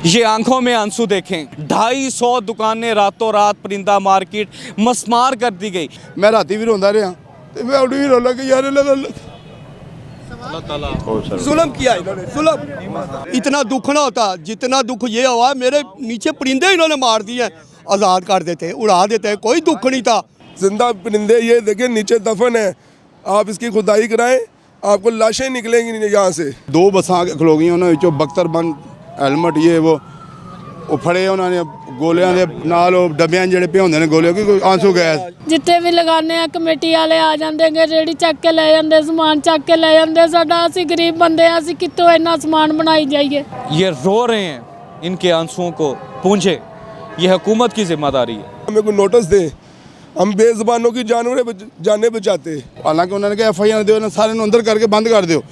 ये आंखों में आंसू देखें, 250 दुकानें रातों रात परिंदा मार्केट मस्मार कर दी गई। मैं राती भी रोंदा रहा तो मैं उड़ी भी रोला कि यार जुल्म किया इन्होंने, जुल्म। इतना दुख ना होता जितना दुख ये हुआ। मेरे नीचे परिंदे इन्होंने मार दिए, आज़ाद कर देते, उड़ा देते, कोई दुख नहीं था। जिंदा परिंदे ये देखिए नीचे दफन है, आप इसकी खुदाई कराएं आपको लाशें निकलेंगी यहाँ से। 2 बसा के खलो गई उन्होंने बख्तरबंद हेलमेट ये वो फड़े उन्होंने गोलियां दे नाल डब्बियां ਜਿਹੜੇ पे ਹੁੰਦੇ ਨੇ ਗੋਲੀਆਂ ਕੋਈ ਆਂਸੂ ਗੈਸ ਜਿੱਥੇ ਵੀ ਲਗਾਉਂਦੇ ਆ ਕਮੇਟੀ ਵਾਲੇ ਆ ਜਾਂਦੇ ਗੇ, ਰੇੜੀ ਚੱਕ ਕੇ ਲੈ ਜਾਂਦੇ, ਸਮਾਨ ਚੱਕ ਕੇ ਲੈ ਜਾਂਦੇ। ਸਾਡਾ ਅਸੀਂ ਗਰੀਬ ਬੰਦੇ ਆ, ਅਸੀਂ ਕਿੱਥੋਂ ਇੰਨਾ ਸਮਾਨ ਬਣਾਈ जाइए। ये रो रहे हैं, इनके आंसुओं को पूंझे, ये हुकूमत की जिम्मेदारी है। हमें कोई नोटिस दे, हम बेजुबानों की जाने बचाते। हालांकि उन्होंने कहा FIR दो सारे अंदर करके बंद कर दो।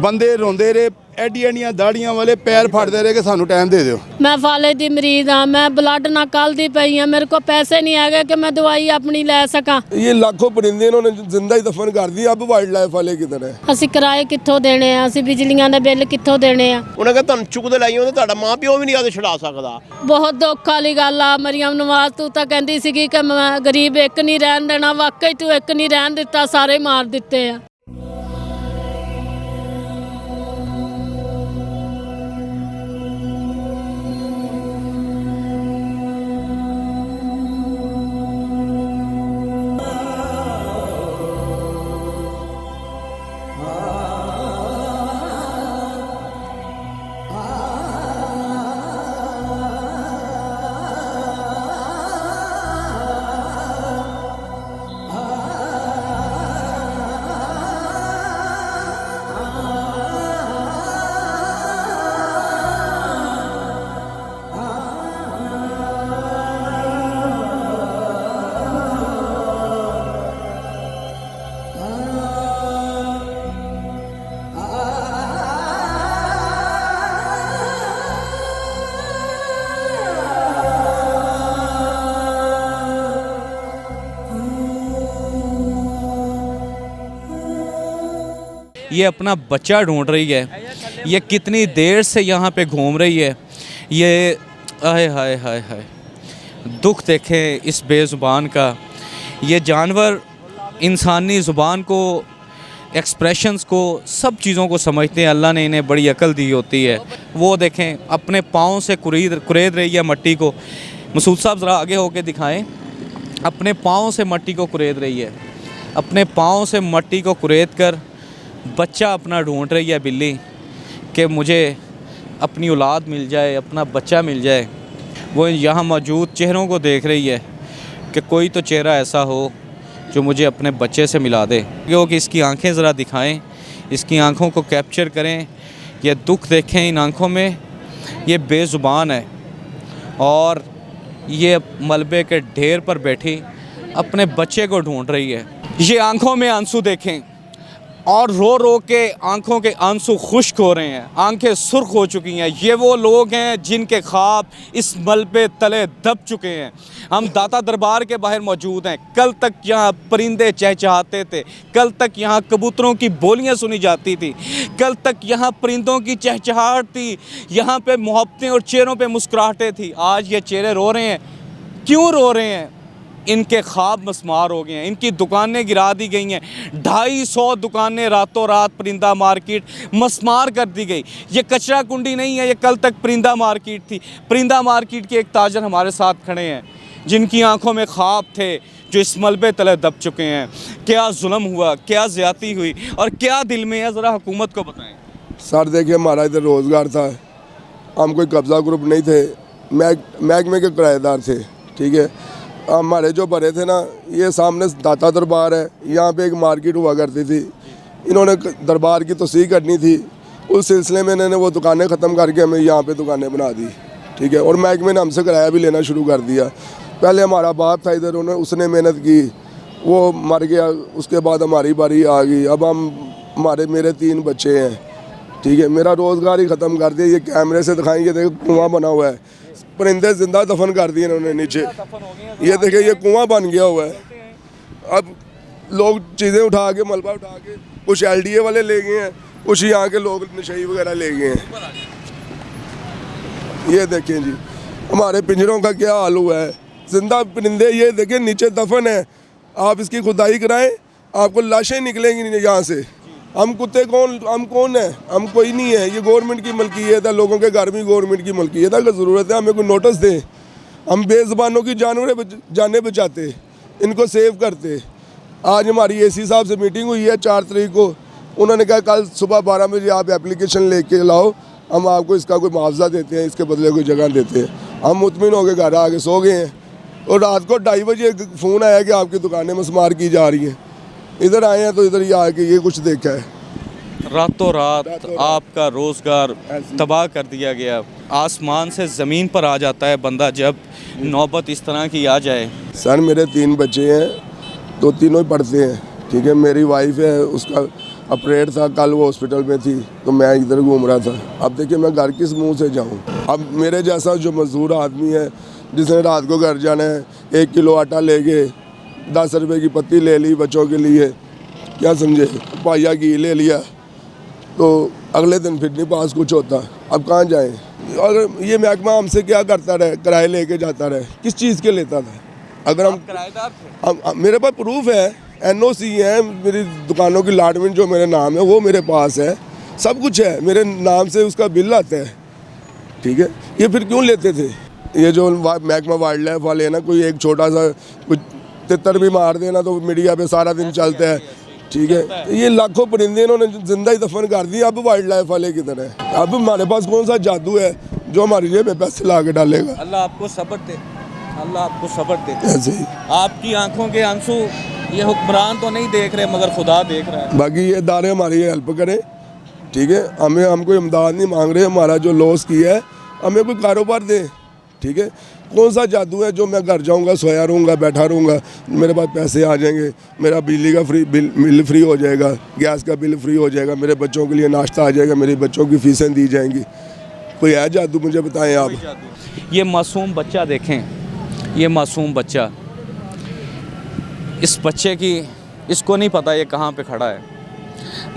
बंदे रोंदे रहे, एडियां दाड़ियां वाले पैर फटते रहे कि सानू टाइम दे दो। मैं फाले दी मरीज हाँ, मैं ब्लड ना कल दी पई हाँ, मेरे को पैसे नहीं है कि मैं दवाई अपनी ले सका। ये लाखों परिंदे इन्होंने जिंदा ही दफन कर दिया, अब वाइल्ड लाइफ वाले किधर है? ਅਸੀਂ ਕਿਰਾਏ ਕਿੱਥੋਂ ਦੇਣੇ ਆ, ਅਸੀਂ ਬਿਜਲੀਆਂ ਦੇ ਬਿੱਲ ਕਿੱਥੋਂ ਦੇਣੇ ਆ। ਉਹਨਾਂ ਕਹਿੰਦਾ ਤੁਹਾਨੂੰ ਚੁੱਕਦੇ ਲਾਈਓ ਤੇ ਤੁਹਾਡਾ ਮਾਂ ਪਿਓ ਵੀ ਨਹੀਂ ਆਦੇ ਛਡਾ ਸਕਦਾ। ਬਹੁਤ ਦੁੱਖ ਵਾਲੀ ਗੱਲ ਆ। ਮਰੀਮ ਨਵਾਜ਼ ਤੂੰ ਤਾਂ ਕਹਿੰਦੀ ਸੀਗੀ ਕਿ ਮੈਂ ਗਰੀਬ ਇੱਕ ਨਹੀਂ ਰਹਿਣ ਦੇਣਾ, ਵਾਕਈ ਤੂੰ ਇੱਕ ਨਹੀਂ ਰਹਿਣ ਦਿੱਤਾ, ਸਾਰੇ ਮਾਰ ਦਿੱਤੇ ਆ। ये अपना बच्चा ढूंढ रही है, ये कितनी देर से यहाँ पे घूम रही है। ये हाय हाय हाय हाय, दुख देखें इस बेज़ुबान का। ये जानवर इंसानी ज़ुबान को, एक्सप्रेशंस को, सब चीज़ों को समझते हैं। अल्लाह ने इन्हें बड़ी अकल दी होती है। वो देखें अपने पाँव से कुरेद रही है मट्टी को। मसूद साहब ज़रा आगे होके दिखाएं। अपने पाँव से मट्टी को कुरेद रही है, अपने पाँव से मट्टी को कुरेद कर बच्चा अपना ढूंढ रही है बिल्ली कि मुझे अपनी औलाद मिल जाए, अपना बच्चा मिल जाए। वो यहाँ मौजूद चेहरों को देख रही है कि कोई तो चेहरा ऐसा हो जो मुझे अपने बच्चे से मिला दे। क्योंकि इसकी आंखें ज़रा दिखाएं, इसकी आंखों को कैप्चर करें। ये दुख देखें इन आंखों में। ये बेज़ुबान है और ये मलबे के ढेर पर बैठी अपने बच्चे को ढूंढ रही है। ये आंखों में आंसू देखें और रो रो के आंखों के आंसू खुश्क हो रहे हैं, आंखें सुर्ख हो चुकी हैं। ये वो लोग हैं जिनके ख्वाब इस मलबे तले दब चुके हैं। हम दाता दरबार के बाहर मौजूद हैं। कल तक यहाँ परिंदे चहचहाते थे, कल तक यहाँ कबूतरों की बोलियाँ सुनी जाती थी, कल तक यहाँ परिंदों की चहचहाट थी, यहाँ पे मोहब्बतें और चेहरों पे मुस्कुराहटें थी। आज ये चेहरे रो रहे हैं। क्यों रो रहे हैं? इनके ख्वाब मस्मार हो गए हैं, इनकी दुकानें गिरा दी गई हैं। 250 दुकानें रातों रात परिंदा मार्केट मस्मार कर दी गई। ये कचरा कुंडी नहीं है, ये कल तक परिंदा मार्केट थी। परिंदा मार्केट के एक ताजर हमारे साथ खड़े हैं जिनकी आंखों में ख्वाब थे जो इस मलबे तले दब चुके हैं। क्या जुल्म हुआ, क्या ज़्यादती हुई और क्या दिल में है, ज़रा हुकूमत को बताएं। सर देखिए हमारा इधर रोज़गार था, हम कोई कब्ज़ा ग्रुप नहीं थे, महकमे के किराएदार थे। ठीक है, हमारे जो भरे थे ना, ये सामने दाता दरबार है, यहाँ पे एक मार्केट हुआ करती थी। इन्होंने दरबार की तोसीह करनी थी, उस सिलसिले में इन्होंने वो दुकानें ख़त्म करके हमें यहाँ पे दुकानें बना दी। ठीक है, और महकमे ने हमसे किराया भी लेना शुरू कर दिया। पहले हमारा बाप था इधर, उसने मेहनत की, वो मर गया, उसके बाद हमारी बारी आ गई। अब मेरे 3 बच्चे हैं। ठीक है, मेरा रोज़गार ही ख़त्म कर दिया। ये कैमरे से दिखाएंगे, देखो कुआँ बना हुआ है, परिंदे जिंदा दफन कर दिए इन्होंने नीचे। ये देखिए ये कुआं बन गया हुआ है। अब लोग चीज़ें उठा के, मलबा उठा के, कुछ LDA वाले ले गए हैं, कुछ यहाँ के लोग नशई वगैरह ले गए हैं। ये देखें जी, हमारे पिंजरों का क्या हाल हुआ है। जिंदा परिंदे ये देखें नीचे दफन है, आप इसकी खुदाई कराएं, आपको लाशें निकलेंगी नहीं यहाँ से। हम कुत्ते हम कौन है? हम कोई नहीं है। ये गवर्नमेंट की मलकियत है, लोगों के घर में गवर्नमेंट की मलकियत है। अगर ज़रूरत है हमें कोई नोटिस दें। हम बेज़ुबानों की जानें बचाते, इनको सेव करते। आज हमारी एसी साहब से मीटिंग हुई है 4 तारीख को। उन्होंने कहा कल सुबह 12 बजे आप एप्लीकेशन लेके लाओ, हम आपको इसका कोई मुआवजा देते हैं, इसके बदले कोई जगह देते हैं। हम मुतमिन होकर घर आके सो गए हैं। और रात को 2:30 बजे फ़ोन आया कि आपकी दुकानें मसमार की जा रही हैं। इधर आए हैं तो इधर ही आके ये कुछ देखा है। रातों रात आपका रोज़गार तबाह कर दिया गया। आसमान से ज़मीन पर आ जाता है बंदा जब नौबत इस तरह की आ जाए। सर मेरे 3 बच्चे हैं, तो तीनों ही पढ़ते हैं, ठीक है। मेरी वाइफ है, उसका ऑपरेट था, कल वो हॉस्पिटल में थी, तो मैं इधर घूम रहा था। अब देखिए मैं घर किस मुंह से जाऊं। अब मेरे जैसा जो मजदूर आदमी है जिसने रात को घर जाना है, 1 किलो आटा ले गए, 10 रुपये की पत्ती ले ली बच्चों के लिए, क्या समझे, पाया घी ले लिया, तो अगले दिन फिर नहीं पास कुछ होता। अब कहाँ जाएं? अगर ये महकमा हमसे क्या करता रहे, किराए लेके जाता रहे, किस चीज़ के लेता था? अगर हम किराएदार थे? मेरे पास प्रूफ है, NOC है, मेरी दुकानों की लाटमेंट जो मेरे नाम है वो मेरे पास है, सब कुछ है मेरे नाम से, उसका बिल आता है, ठीक है। ये फिर क्यों लेते थे? ये जो महकमा वाइल्ड लाइफ वाले हैं ना, कोई एक छोटा सा कुछ तितर भी मार देना तो मीडिया पे सारा दिन चलता है, ठीक है। ये लाखों परिंदे इन्होंने जिंदा ही दफन कर दिए। अब वाइल्ड लाइफ वाले किधर है? अब हमारे पास कौन सा जादू है जो हमारी जेब में पैसे ला के डालेगा? अल्लाह आपको सब्र दे, अल्लाह आपको सब्र दे। ऐसे ही आपकी आंखों के आंसू ये हुक्मरान तो नहीं देख रहे मगर खुदा देख रहा है। बाकी ये इदारे हमारी हेल्प करें, ठीक है। हम कोई इमदाद नहीं मांग रहे, हमारा जो लॉस किया है हमें कोई कारोबार दें, ठीक है। कौन सा जादू है जो मैं घर जाऊंगा, सोया रहूँगा, बैठा रहूँगा, मेरे पास पैसे आ जाएंगे, मेरा बिजली का बिल फ्री हो जाएगा, गैस का बिल फ्री हो जाएगा, मेरे बच्चों के लिए नाश्ता आ जाएगा, मेरे बच्चों की फीसें दी जाएंगी? कोई है जादू? मुझे बताएं आप। ये मासूम बच्चा देखें, ये मासूम बच्चा, इस बच्चे की इसको नहीं पता ये कहाँ पे खड़ा है,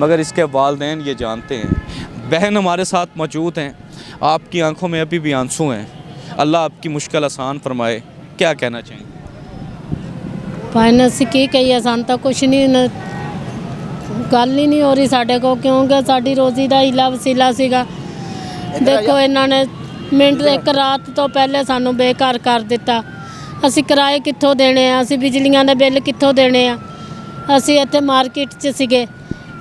मगर इसके वालिदैन ये जानते हैं। बहन हमारे साथ मौजूद हैं, आपकी आंखों में अभी भी आंसू हैं। अल्लाह आपकी मुश्किल आसान फरमाए, क्या कहना चाहेंगे? फाइनेंस की कही आसान तो कुछ नहीं, गल ही नहीं हो रही साढ़े को, क्योंकि साड़ी रोजी का हीला वसीला सीगा। देखो इन्होंने मिनट 1 रात तो पहले सानू बेघर कर दिता। ਅਸੀਂ ਕਿਰਾਏ ਕਿੱਥੋਂ ਦੇਣੇ ਆ, ਅਸੀਂ ਬਿਜਲੀਆਂ ਦੇ ਬਿੱਲ ਕਿੱਥੋਂ ਦੇਣੇ ਆ। ਅਸੀਂ ਇੱਥੇ ਮਾਰਕੀਟ 'ਚ ਸੀਗੇ,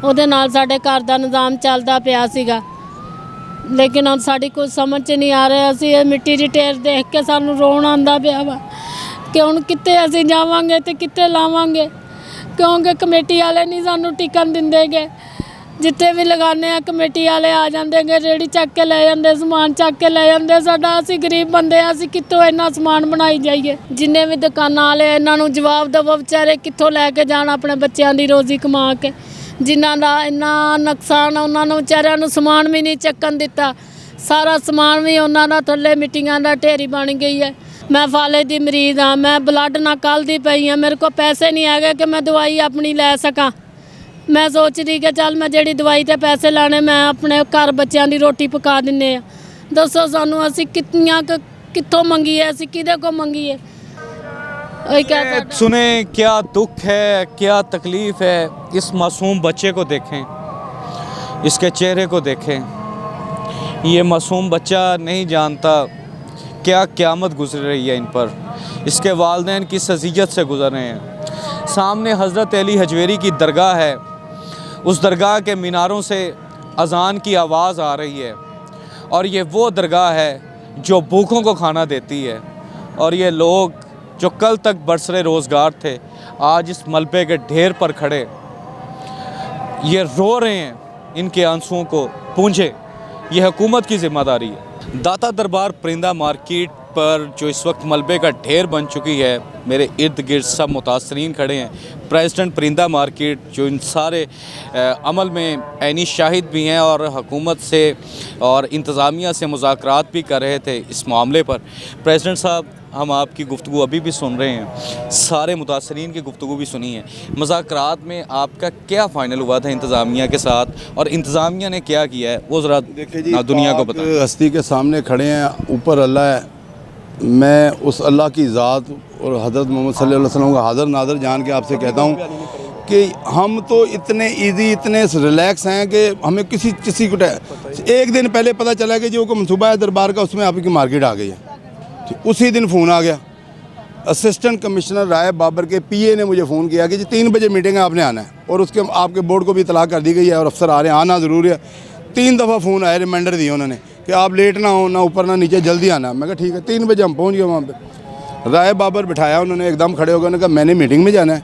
ਉਹਦੇ ਨਾਲ ਸਾਡੇ ਘਰ ਦਾ ਨਿਜ਼ਾਮ ਚੱਲਦਾ ਪਿਆ ਸੀਗਾ, ਲੇਕਿਨ ਹੁਣ ਸਾਡੀ ਕੁਝ ਸਮਝ 'ਚ ਨਹੀਂ ਆ ਰਿਹਾ। ਅਸੀਂ ਇਹ ਮਿੱਟੀ ਦੀ ਢੇਰ ਦੇਖ ਕੇ ਸਾਨੂੰ ਰੋਣ ਆਉਂਦਾ ਪਿਆ ਵਾ ਕਿ ਹੁਣ ਕਿੱਥੇ ਅਸੀਂ ਜਾਵਾਂਗੇ ਤੇ ਕਿੱਥੇ ਲਾਵਾਂਗੇ, ਕਿਉਂਕਿ ਕਮੇਟੀ ਵਾਲੇ ਨਹੀਂ ਸਾਨੂੰ ਟਿਕਣ ਦਿੰਦੇਗੇ। ਜਿੱਥੇ ਵੀ ਲਗਾਉਂਦੇ ਆ ਕਮੇਟੀ ਵਾਲੇ ਆ ਜਾਂਦੇਗੇ, ਰੇਹੜੀ ਚੱਕ ਕੇ ਲੈ ਜਾਂਦੇ, ਸਮਾਨ ਚੱਕ ਕੇ ਲੈ ਜਾਂਦੇ। ਸਾਡਾ ਅਸੀਂ ਗਰੀਬ ਬੰਦੇ ਆ, ਅਸੀਂ ਕਿੱਥੋਂ ਇੰਨਾ ਸਮਾਨ ਬਣਾਈ ਜਾਈਏ? ਜਿੰਨੇ ਵੀ ਦੁਕਾਨਾਂ ਵਾਲੇ ਇਹਨਾਂ ਨੂੰ ਜਵਾਬ ਦੇਵੋ, ਵਿਚਾਰੇ ਕਿੱਥੋਂ ਲੈ ਕੇ ਜਾਣ ਆਪਣੇ ਬੱਚਿਆਂ ਦੀ ਰੋਜ਼ੀ ਕਮਾ ਕੇ। ਜਿਨ੍ਹਾਂ ਦਾ ਇੰਨਾ ਨੁਕਸਾਨ, ਉਹਨਾਂ ਨੂੰ ਵਿਚਾਰਿਆਂ ਨੂੰ ਸਮਾਨ ਵੀ ਨਹੀਂ ਚੱਕਣ ਦਿੱਤਾ। ਸਾਰਾ ਸਮਾਨ ਵੀ ਉਹਨਾਂ ਦਾ ਥੱਲੇ ਮਿੱਟੀਆਂ ਦਾ ਢੇਰੀ ਬਣ ਗਈ ਹੈ। ਮੈਂ ਫਾਲੇ ਦੀ ਮਰੀਜ਼ ਹਾਂ, ਮੈਂ ਬਲੱਡ ਨਾਲ ਕੱਲ੍ਹਦੀ ਪਈ ਹਾਂ, ਮੇਰੇ ਕੋਲ ਪੈਸੇ ਨਹੀਂ ਹੈਗੇ ਕਿ ਮੈਂ ਦਵਾਈ ਆਪਣੀ ਲੈ ਸਕਾਂ। ਮੈਂ ਸੋਚਦੀ ਕਿ ਚੱਲ ਮੈਂ ਜਿਹੜੀ ਦਵਾਈ ਤੇ ਪੈਸੇ ਲਾਣੇ, ਮੈਂ ਆਪਣੇ ਘਰ ਬੱਚਿਆਂ ਦੀ ਰੋਟੀ ਪਕਾ ਦਿੰਨੇ ਆ। ਦੱਸੋ ਸਾਨੂੰ ਅਸੀਂ ਕਿੱਥੋਂ ਮੰਗੀਏ, ਅਸੀਂ ਕਿਹਦੇ ਕੋਲ ਮੰਗੀਏ? सुने क्या दुख है, क्या तकलीफ़ है। इस मासूम बच्चे को देखें, इसके चेहरे को देखें। ये मासूम बच्चा नहीं जानता क्या क़यामत गुजर रही है इन पर। इसके वालिदैन किस अज़ियत से गुजर रहे हैं। सामने हज़रत अली हजवेरी की दरगाह है, उस दरगाह के मीनारों से अज़ान की आवाज़ आ रही है, और ये वो दरगाह है जो भूखों को खाना देती है। और ये लोग जो कल तक बरसरे रोज़गार थे, आज इस मलबे के ढेर पर खड़े ये रो रहे हैं। इनके आंसुओं को पूंझे, ये हुकूमत की ज़िम्मेदारी है। दाता दरबार परिंदा मार्केट पर जो इस वक्त मलबे का ढेर बन चुकी है, मेरे इर्द गिर्द सब मुतासरीन खड़े हैं। प्रेसिडेंट परिंदा मार्केट जो इन सारे अमल में ऐनी शाहिद भी हैं और हुकूमत से और इंतज़ामिया से मुज़ाकरात भी कर रहे थे इस मामले पर। प्रेसिडेंट साहब, हम आपकी गुफ्तगू अभी भी सुन रहे हैं, सारे मुतासरीन की गुफ्तगू भी सुनी है। मुज़ाकरात में आपका क्या फ़ाइनल हुआ था इंतज़ामिया के साथ, और इंतज़ामिया ने क्या किया है वो ज़रा देखिए जी, दुनिया को आप बताएं। हस्ती के सामने खड़े हैं, ऊपर अल्लाह है। मैं उस अल्लाह की ज़ात और हज़रत मोहम्मद सल्लल्लाहु अलैहि वसल्लम का हाज़िर नाज़िर जान के आपसे कहता हूँ कि हम तो इतने ईजी, इतने रिलैक्स हैं कि हमें किसी को एक दिन पहले पता चला कि जो मनसूबा है दरबार का, उसमें आपकी मार्केट आ गई है। उसी दिन फ़ोन आ गया। असिस्टेंट कमिश्नर राय बाबर के पीए ने मुझे फ़ोन किया कि जी 3 बजे मीटिंग है, आपने आना है, और उसके आपके बोर्ड को भी इतला कर दी गई है और अफसर आ रहे हैं, आना ज़रूरी है। 3 दफ़ा फ़ोन आया, रिमाइंडर दिए उन्होंने कि आप लेट ना हो, ना ऊपर ना नीचे, जल्दी आना। मैं कहा ठीक है। 3 बजे हम पहुँच गए वहाँ पर। राय बाबर बिठाया उन्होंने, एकदम खड़े हो गए। उन्होंने कहा मैंने मीटिंग में जाना है,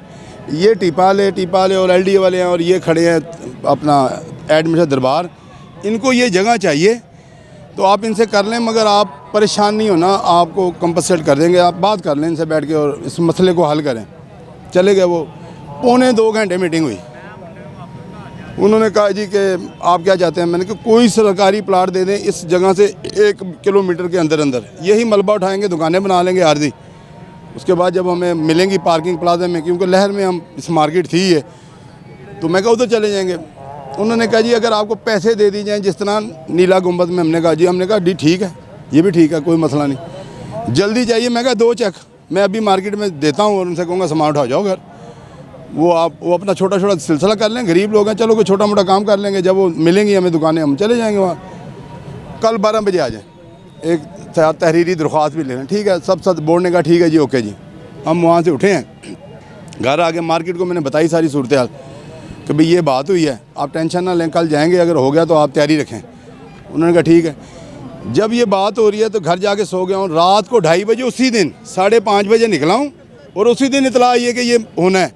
ये टीपाले और LDA वाले हैं और ये खड़े हैं अपना एडमिशन दरबार, इनको ये जगह चाहिए तो आप इनसे कर लें, मगर आप परेशान नहीं होना, आपको कंपनसेट कर देंगे, आप बात कर लें इनसे बैठ के और इस मसले को हल करें। चले गए वो। 1.25 घंटे मीटिंग हुई। उन्होंने कहा जी कि आप क्या चाहते हैं। मैंने कहा कोई सरकारी प्लाट दे दें इस जगह से 1 किलोमीटर के अंदर अंदर, यही मलबा उठाएंगे, दुकानें बना लेंगे आर्जी। उसके बाद जब हमें मिलेंगी पार्किंग प्लाजा में, क्योंकि लहर में हम इस मार्केट थी है, तो मैं कहा उधर चले जाएंगे। उन्होंने कहा जी अगर आपको पैसे दे दी जाएँ जिस तरह नीला गुंबद में। हमने कहा जी ठीक है, ये भी ठीक है, कोई मसला नहीं, जल्दी चाहिए। मैं कहा 2 चेक मैं अभी मार्केट में देता हूँ और उनसे कहूँगा सामान उठा जाओ घर। वो अपना छोटा छोटा सिलसिला कर लें, गरीब लोग हैं, चलो कोई छोटा मोटा काम कर लेंगे, जब वो मिलेंगी हमें दुकानें, हम चले जाएंगे वहाँ। कल 12 बजे आ जाएँ, एक तहरीरी दरख्वास्त भी ले लें। ठीक है, सब बोर्ड ने कहा ठीक है जी, ओके जी। हम वहाँ से उठे हैं, घर आके मार्केट को मैंने बताई सारी सूरत हाल कि भाई ये बात हुई है, आप टेंशन ना लें, कल जाएंगे, अगर हो गया तो आप तैयारी रखें। उन्होंने कहा ठीक है। जब ये बात हो रही है तो घर जाके सो गया हूँ। रात को 2:30 बजे उसी दिन 5:30 बजे निकला हूँ और उसी दिन इतला आई है कि ये होना है।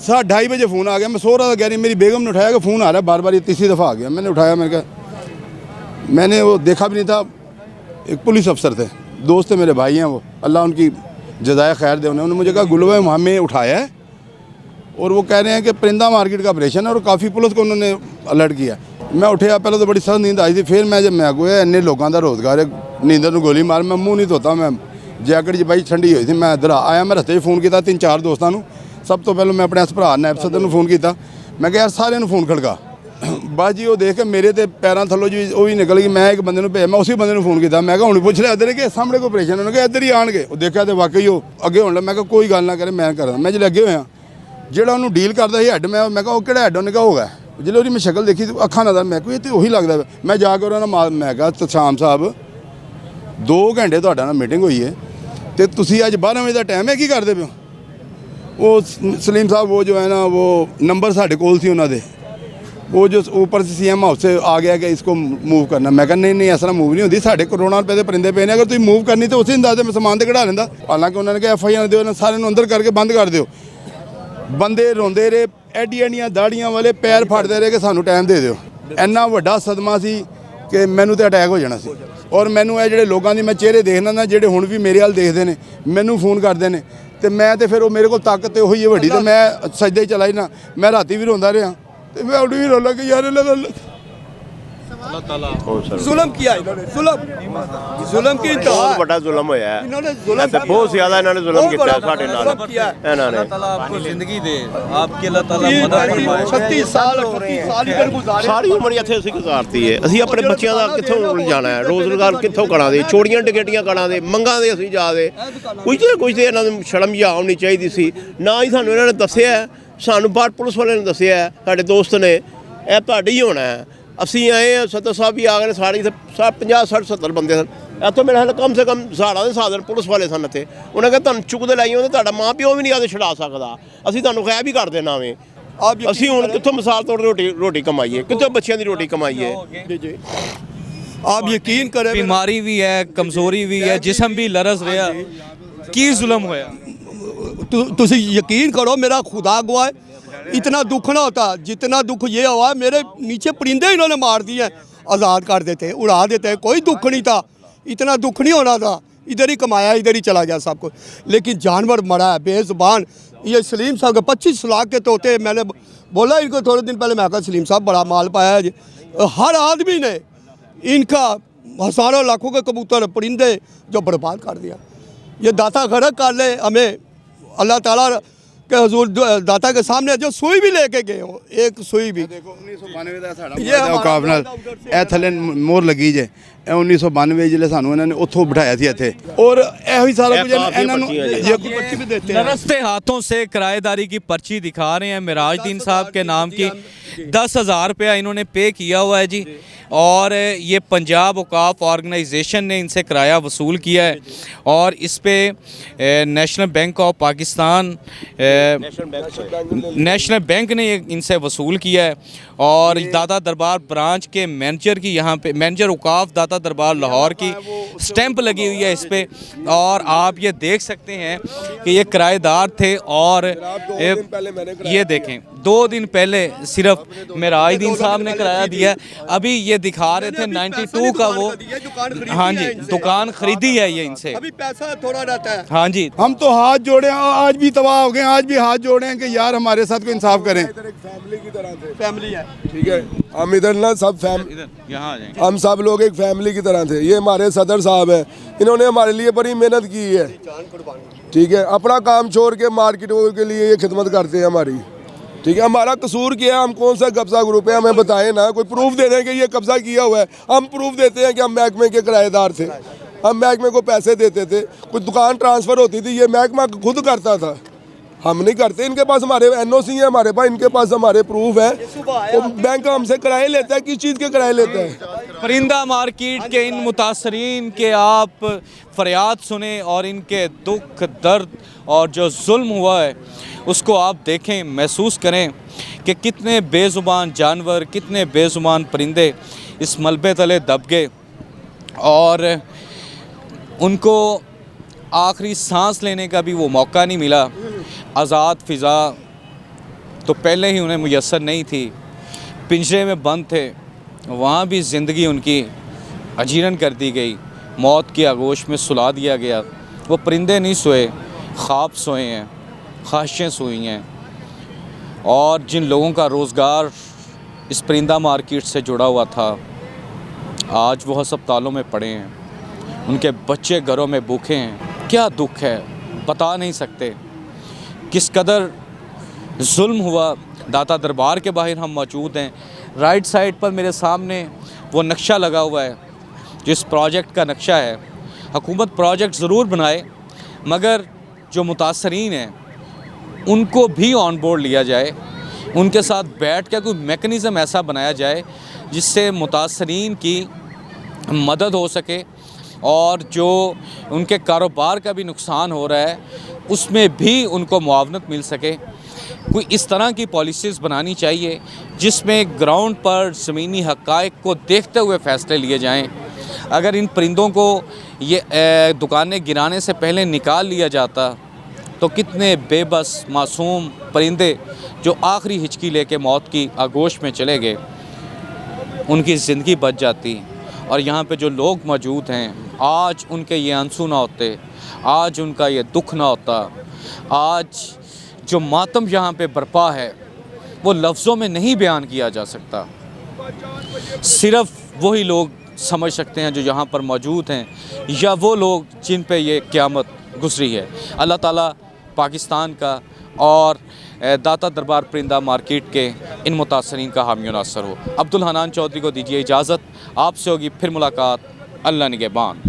2:30 बजे फ़ोन आ गया। मैं सो रहा था, कह रही मेरी बेगम ने उठाया कि फ़ोन आ रहा है बार, ये तीसरी दफ़ा आ गया। मैंने उठाया, मैंने कहा, मैंने वो देखा भी नहीं था, एक पुलिस अफसर थे, दोस्त थे मेरे, भाई हैं वो, अल्लाह उनकी जज़ाय खैर दे। उन्होंने मुझे कहा गुलवा हमें उठाया है और वो कह रहे हैं कि परिंदा मार्केट का ऑपरेशन है और काफ़ी पुलिस को उन्होंने अलर्ट किया। मैं उठा, पहले तो बड़ी सख्त नींद आई थी, फिर मैं जब मैं कोई इन्ने लोगों का रोज़गार है, नींदर में गोली मार, मैं मुँह नहीं धोता, मैं जैकेट जी भाई ठंडी हुई थी, मैं इधर आया। मैं रस्ते फ़ोन किया 3-4 दोस्तों को। सब तो पहले मैं अपने इस भरा नैब सदर फ़ोन किया। मैं कहा यार सारे फ़ोन खड़का। बस जी वो देख के मेरे तो पैरों थल्लों जी वो भी निकल गई। मैं एक बंदे भेजा, मैं उसी बंदे फ़ोन किया। मैं हूँ पूछ लिया इधर कि सामने कोई ऑपरेशन, उन्होंने कहा इधर ही आएंगे। वो देखा तो वाकई वो अगे होने लगा। मैं कहा कोई गल ना करे, मैं करा। मैं जो अगे होया, ਜਿਹੜਾ ਉਹਨੂੰ ਡੀਲ ਕਰਦਾ ਸੀ ਹੈੱਡ, ਮੈਂ ਕਿਹਾ ਉਹ ਕਿਹੜਾ ਹੈੱਡ, ਉਹਨੇ ਕਿਹਾ ਹੋਗਾ। ਜਦੋਂ ਉਹਦੀ ਮੈਂ ਸ਼ਕਲ ਦੇਖੀ ਤੇ ਅੱਖਾਂ ਨਜ਼ਰ, ਮੈਂ ਕੋਈ ਤੇ ਉਹੀ ਲੱਗਦਾ। ਮੈਂ ਜਾ ਕੇ ਉਹਨਾਂ ਨਾਲ, ਮੈਂ ਕਿਹਾ ਤਸ਼ਾਮ ਸਾਹਿਬ 2 ਘੰਟੇ ਤੁਹਾਡਾ ਨਾਲ ਮੀਟਿੰਗ ਹੋਈ ਹੈ ਤੇ ਤੁਸੀਂ ਅੱਜ 12 ਵਜੇ ਦਾ ਟਾਈਮ ਹੈ, ਕੀ ਕਰਦੇ ਪਏ ਹੋ? ਉਹ सलीम साहब वो जो है ना, वो नंबर साढ़े कोल थी उन्होंने, वो जो ऊपर से CM हाउस से आ गया कि इसको मूव करना। मैं कहा नहीं इस तरह मूव नहीं होती, साढ़े करोड़ों रुपए के परिंदे पे ने, अगर तुम मूव करनी तो उसी अंदाजे में समान तो कढ़ा लेंदा। हालांकि उन्होंने कहा FIR दो, सारे अंदर करके बंद कर दो। बंदे रोंदे रहे, एडियां दाड़ियां वाले पैर फटते रहे कि सानू टाइम दे दो। इन्ना वड्डा सदमा सी कि मैनू तो अटैक हो जाना सी। और मैनू ये ਜਿਹੜੇ ਲੋਕਾਂ ਦੀ मैं चेहरे देखना ना, ਜਿਹੜੇ ਹੁਣ भी मेरे हाल देखते हैं, मैनू फोन करते हैं तो मैं तो फिर वो मेरे को ताकत तो ही है वड्डी, तो मैं सजदे ही चला ही ना। मैं राती भी रोंदा रहा तो मैं उठी भी रोला कि यार जुल्म किया इन्होंने, जुल्म की इंतहा। बहुत बड़ा जुल्म होया है, इन्होंने जुल्म ਤੇ ਬਹੁਤ ਜ਼ਿਆਦਾ ਇਹਨਾਂ ਨੇ ਜ਼ੁਲਮ ਕੀਤਾ ਹੈ ਸਾਡੇ ਨਾਲ। ਇਹਨਾਂ ਨੇ आपको ज़िंदगी दे, आपके अल्लाह ताला मदद फरमाए। 36 साल इधर गुजारे। ਸਾਰੀ ਉਮਰ ਇੱਥੇ ਅਸੀਂ ਗੁਜ਼ਾਰਤੀ ਹੈ। ਅਸੀਂ ਆਪਣੇ ਬੱਚਿਆਂ ਦਾ ਕਿੱਥੋਂ ਜਾਣਾ ਹੈ, ਰੋਜ਼ਗਾਰ ਕਿੱਥੋਂ ਕਰਾਂਗੇ, ਚੋੜੀਆਂ ਡਕੈਟੀਆਂ ਕਰਾਂਗੇ, ਮੰਗਾਂਗੇ ਅਸੀਂ ਜਾਦੇ। ਕੁਝ ਤੇ ਇਹਨਾਂ ਨੂੰ ਸ਼ਰਮ ਜਾਂ ਆਉਣੀ ਚਾਹੀਦੀ ਸੀ। ਨਾ ਹੀ ਸਾਨੂੰ ਇਹਨਾਂ ਨੇ ਦੱਸਿਆ, ਸਾਨੂੰ ਬਾਹਰ ਪੁਲਿਸ ਵਾਲਿਆਂ ਨੇ ਦੱਸਿਆ, ਸਾਡੇ ਦੋਸਤ ਨੇ, ਇਹ ਤੁਹਾਡੀ ਹੋਣਾ ਹੈ। ਅਸੀਂ ਆਏ ਹਾਂ, ਸਦਰ ਸਾਹਿਬ ਵੀ ਆ ਗਏ, ਸਾਰੇ ਇੱਥੇ 50, 60, 70 ਬੰਦੇ ਸਨ। ਇੱਥੋਂ ਮੇਰੇ ਖਿਆਲ ਕਮ ਸੇ ਕਮ ਸਾੜਾ ਦੇ ਸਾਧਨ ਪੁਲਿਸ ਵਾਲੇ ਸਨ ਇੱਥੇ। ਉਹਨਾਂ ਕਹਿੰਦੇ ਤੁਹਾਨੂੰ ਚੁੱਕਦੇ ਲਾਈ ਹੁੰਦੇ, ਤੁਹਾਡਾ ਮਾਂ ਪਿਓ ਵੀ ਨਹੀਂ ਆਦੇ ਛਡਾ ਸਕਦਾ, ਅਸੀਂ ਤੁਹਾਨੂੰ ਕਹਿ ਵੀ ਕਰ ਦੇਣਾ ਵੇ। ਅਸੀਂ ਹੁਣ ਕਿੱਥੋਂ ਮਿਸਾਲ ਤੋੜ ਰੋਟੀ ਕਮਾਈਏ, ਕਿੱਥੋਂ ਬੱਚਿਆਂ ਦੀ ਰੋਟੀ ਕਮਾਈਏ? ਜੀ आप यकीन करें, बीमारी भी है, कमजोरी भी है, जिसम भी लरस रहा, की जुल्म होया। तुम यकीन करो, मेरा खुदा गवाह है, इतना दुख ना होता जितना दुख ये हुआ। मेरे नीचे परिंदे इन्होंने मार दिए, आज़ाद कर देते, उड़ा देते, कोई दुख नहीं था, इतना दुख नहीं होना था। इधर ही कमाया इधर ही चला गया सब कुछ, लेकिन जानवर मरा है बेज़ुबान। ये सलीम साहब के 25 लाख के तोते, मैंने बोला इनको थोड़े दिन पहले, मैं कहा सलीम साहब बड़ा माल पाया है जी। हर आदमी ने इनका हज़ारों लाखों के कबूतर परिंदे जो बर्बाद कर दिया। ये दाता गरक कर ले हमें अल्लाह ताला के हुजूर दाता के सामने, जो सुई भी लेके गए हो, एक सुई भी देखो 1992 ਦਾ ਸਾਡਾ ਮੁਕਾਬਲਾ ਨਾਲ ਇਹ ਥੱਲੇ ਮੋਹਰ ਲੱਗੀ ਜੇ, ਇਹ 1992 ਜਿਹੜੇ ਸਾਨੂੰ ਇਹਨਾਂ ਨੇ ਉੱਥੋਂ ਬਿਠਾਇਆ ਸੀ ਇੱਥੇ, ਔਰ ਇਹੋ ਹੀ ਸਾਰਾ ਕੁਝ ਇਹਨਾਂ ਨੂੰ ये पर्ची भी देते हैं। नरस्ते हाथों से किराएदारी की पर्ची दिखा रहे हैं मिराजुद्दीन साहब के नाम की। 10,000 रुपया इन्होंने पे किया हुआ है जी, और ये पंजाब औकाफ ऑर्गेनाइजेशन ने इनसे किराया वसूल किया है, और इस पे national bank of Pakistan national bank ने इनसे वसूल किया है। और दाता दरबार ब्रांच के मैनेजर की यहाँ पे, मैनेजर औकाफ दाता दरबार लाहौर की स्टैंप लगी हुई है इस पे, और आप ये देख सकते हैं कि ये किराएदार थे। और ये देखें 2 दिन पहले सिर्फ मिराजुद्दीन साहब ने किराया दिया, अभी ये दिखा रहे थे 92 का वो, हाँ जी दुकान खरीदी है ये इनसे, अभी पैसा थोड़ा रहता है। हाँ जी। हम तो हाथ जोड़े हैं, आज भी तबाह हो गए, आज भी हाथ जोड़े हैं कि यार हमारे साथ को इंसाफ करें। इधर एक फैमिली की तरह थे, फैमिली है, ठीक है, हम इधर ना सब इधर यहाँ आ जाएंगे। हम सब लोग एक फैमिली की तरह थे। ये हमारे सदर साहब हैं, इन्होंने हमारे लिए बड़ी मेहनत की है, ठीक है, अपना काम छोड़ के मार्केट के लिए ये खिदमत करते हैं हमारी, ठीक है। हमारा कसूर क्या है, हम कौन सा कब्जा ग्रुप है, हमें बताएं ना, कोई प्रूफ दे दें कि ये कब्जा किया हुआ है। हम प्रूफ देते हैं कि हम महकमे के किराएदार थे, हम महकमे को पैसे देते थे, कोई दुकान ट्रांसफ़र होती थी ये महकमा खुद करता था, हम नहीं करते। इनके पास हमारे NOC है, हमारे पास, इनके पास हमारे प्रूफ है। तो बैंक हमसे किराए लेता है, किस चीज़ के किराए लेता है? परिंदा मार्केट के इन मुतासरीन के आप फरियाद सुने, और इनके दुख दर्द और जो जुल्म हुआ है उसको आप देखें, महसूस करें कि कितने बेज़ुबान जानवर, कितने बेज़ुबान परिंदे इस मलबे तले दब गए, और उनको आखिरी सांस लेने का भी वो मौका नहीं मिला। आज़ाद फ़िज़ा तो पहले ही उन्हें मुयस्सर नहीं थी, पिंजरे में बंद थे, वहाँ भी ज़िंदगी उनकी अजीरन कर दी गई, मौत की आगोश में सुला दिया गया। वो परिंदे नहीं सोए, ख्वाब सोए हैं, ख्वाहिशें सोई हैं, और जिन लोगों का रोज़गार इस परिंदा मार्केट से जुड़ा हुआ था आज वो अस्पतालों में पड़े हैं, उनके बच्चे घरों में भूखे हैं। क्या दुख है बता नहीं सकते, किस कदर जुल्म हुआ। दाता दरबार के बाहर हम मौजूद हैं, राइट साइड पर मेरे सामने वो नक्शा लगा हुआ है जिस प्रोजेक्ट का नक्शा है। हुकूमत प्रोजेक्ट ज़रूर बनाए, मगर जो मुतासरीन हैं उनको भी ऑन बोर्ड लिया जाए, उनके साथ बैठ कर कोई मेकनिज़म ऐसा बनाया जाए जिससे मुतासरीन की मदद हो सके, और जो उनके कारोबार का भी नुकसान हो रहा है उसमें भी उनको मुआवनत मिल सके। कोई इस तरह की पॉलिसीज़ बनानी चाहिए जिसमें ग्राउंड पर ज़मीनी हक़ाइक़ को देखते हुए फ़ैसले लिए जाएं। अगर इन परिंदों को ये दुकानें गिराने से पहले निकाल लिया जाता तो कितने बेबस मासूम परिंदे जो आखिरी हिचकी लेके मौत की आगोश में चले गए, उनकी ज़िंदगी बच जाती। और यहाँ पे जो लोग मौजूद हैं आज उनके ये आंसू ना होते, आज उनका ये दुख ना होता, आज जो मातम यहाँ पे बरपा है वो लफ्ज़ों में नहीं बयान किया जा सकता। सिर्फ़ वही लोग समझ सकते हैं जो यहाँ पर मौजूद हैं, या वो लोग जिन पे ये क़यामत गुज़री है। अल्लाह ताला पाकिस्तान का और दाता दरबार परिंदा मार्केट के इन मुतासरीन का हामी नासर हो। अब्दुल हनान चौधरी को दीजिए इजाज़त, आपसे होगी फिर मुलाकात। अल्लाह निगहबान।